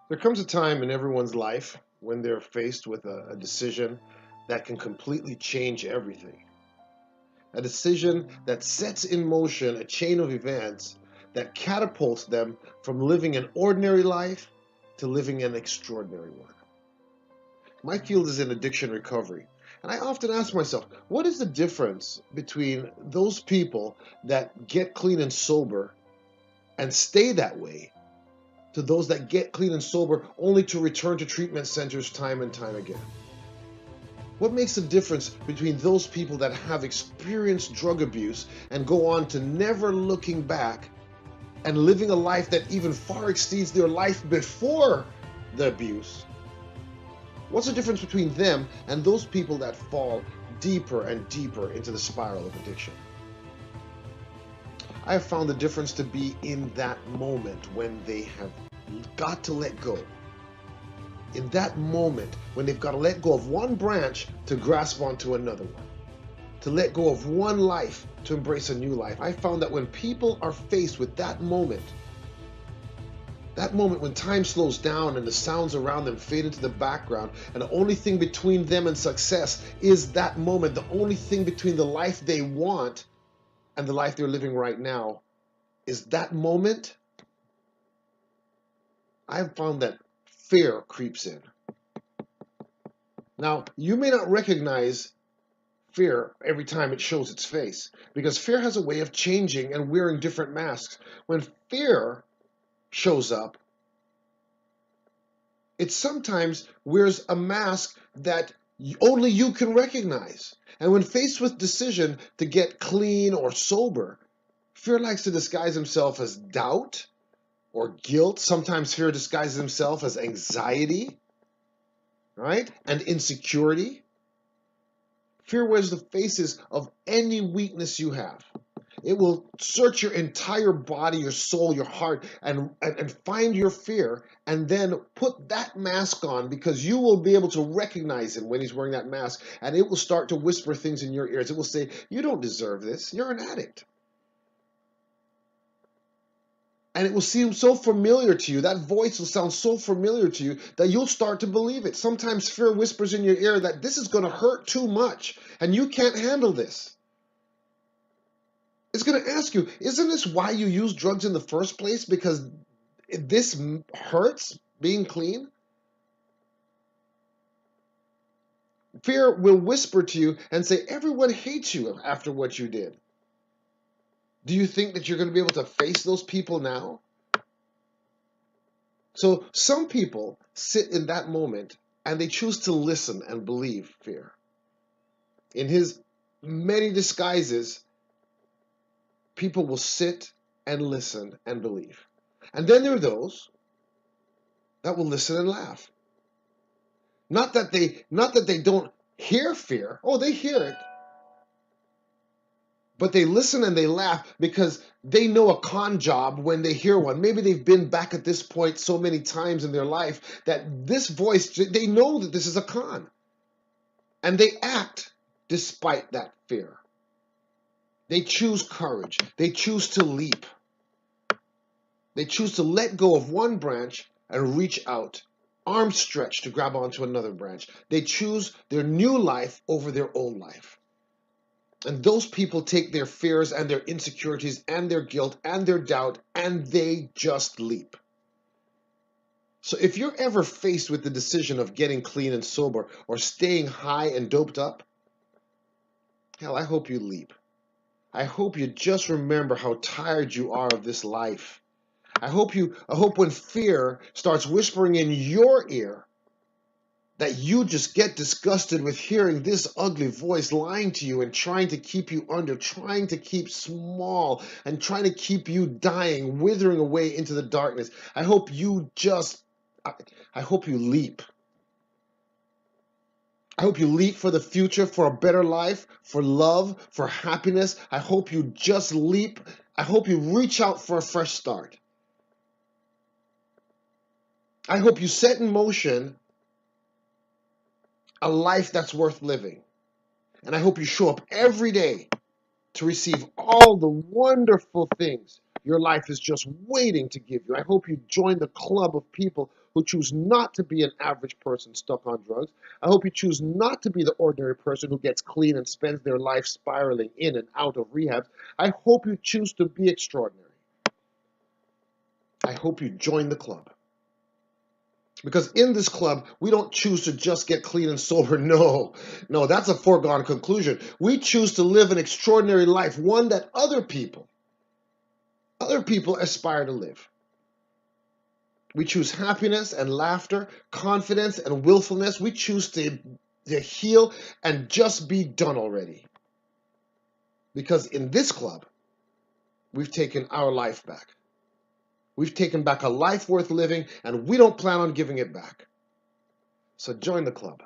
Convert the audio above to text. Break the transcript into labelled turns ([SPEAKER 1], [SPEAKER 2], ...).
[SPEAKER 1] There comes a time in everyone's life when they're faced with a decision that can completely change everything. A decision that sets in motion a chain of events that catapults them from living an ordinary life to living an extraordinary one. My field is in addiction recovery, and I often ask myself, what is the difference between those people that get clean and sober and stay that way to those that get clean and sober only to return to treatment centers time and time again? What makes the difference between those people that have experienced drug abuse and go on to never looking back and living a life that even far exceeds their life before the abuse? What's the difference between them and those people that fall deeper and deeper into the spiral of addiction? I have found the difference to be in that moment when they have got to let go. In that moment when they've got to let go of one branch to grasp onto another one, to let go of one life to embrace a new life. I found that when people are faced with that moment when time slows down and the sounds around them fade into the background, and the only thing between them and success is that moment, the only thing between the life they want and the life they're living right now is that moment, I've found that fear creeps in. Now, you may not recognize fear every time it shows its face, because fear has a way of changing and wearing different masks. When fear shows up, it sometimes wears a mask that only you can recognize. And when faced with decision to get clean or sober, fear likes to disguise himself as doubt or guilt. Sometimes fear disguises himself as anxiety, right? And insecurity. Fear wears the faces of any weakness you have. It will search your entire body, your soul, your heart, and find your fear, and then put that mask on, because you will be able to recognize him when he's wearing that mask, and it will start to whisper things in your ears. It will say, you don't deserve this. You're an addict. And it will seem so familiar to you. That voice will sound so familiar to you that you'll start to believe it. Sometimes fear whispers in your ear that this is going to hurt too much, and you can't handle this. It's going to ask you, isn't this why you use drugs in the first place? Because this hurts, being clean? Fear will whisper to you and say, everyone hates you after what you did. Do you think that you're going to be able to face those people now? So some people sit in that moment and they choose to listen and believe fear. In his many disguises, people will sit and listen and believe. And then there are those that will listen and laugh. Not that they don't hear fear. Oh, they hear it. But they listen and they laugh because they know a con job when they hear one. Maybe they've been back at this point so many times in their life that this voice, they know that this is a con. And they act despite that fear. They choose courage. They choose to leap. They choose to let go of one branch and reach out, arms stretched to grab onto another branch. They choose their new life over their old life. And those people take their fears and their insecurities and their guilt and their doubt, and they just leap. So if you're ever faced with the decision of getting clean and sober or staying high and doped up, hell, I hope you leap. I hope you just remember how tired you are of this life. I hope when fear starts whispering in your ear that you just get disgusted with hearing this ugly voice lying to you and trying to keep you under, trying to keep small and trying to keep you dying, withering away into the darkness. I hope you leap. I hope you leap for the future, for a better life, for love, for happiness. I hope you just leap. I hope you reach out for a fresh start. I hope you set in motion a life that's worth living. And I hope you show up every day to receive all the wonderful things your life is just waiting to give you. I hope you join the club of people who choose not to be an average person stuck on drugs. I hope you choose not to be the ordinary person who gets clean and spends their life spiraling in and out of rehab. I hope you choose to be extraordinary. I hope you join the club. Because in this club, we don't choose to just get clean and sober. No, that's a foregone conclusion. We choose to live an extraordinary life, one that other people aspire to live. We choose happiness and laughter, confidence and willfulness. We choose to heal and just be done already. Because in this club, we've taken our life back. We've taken back a life worth living, and we don't plan on giving it back. So join the club.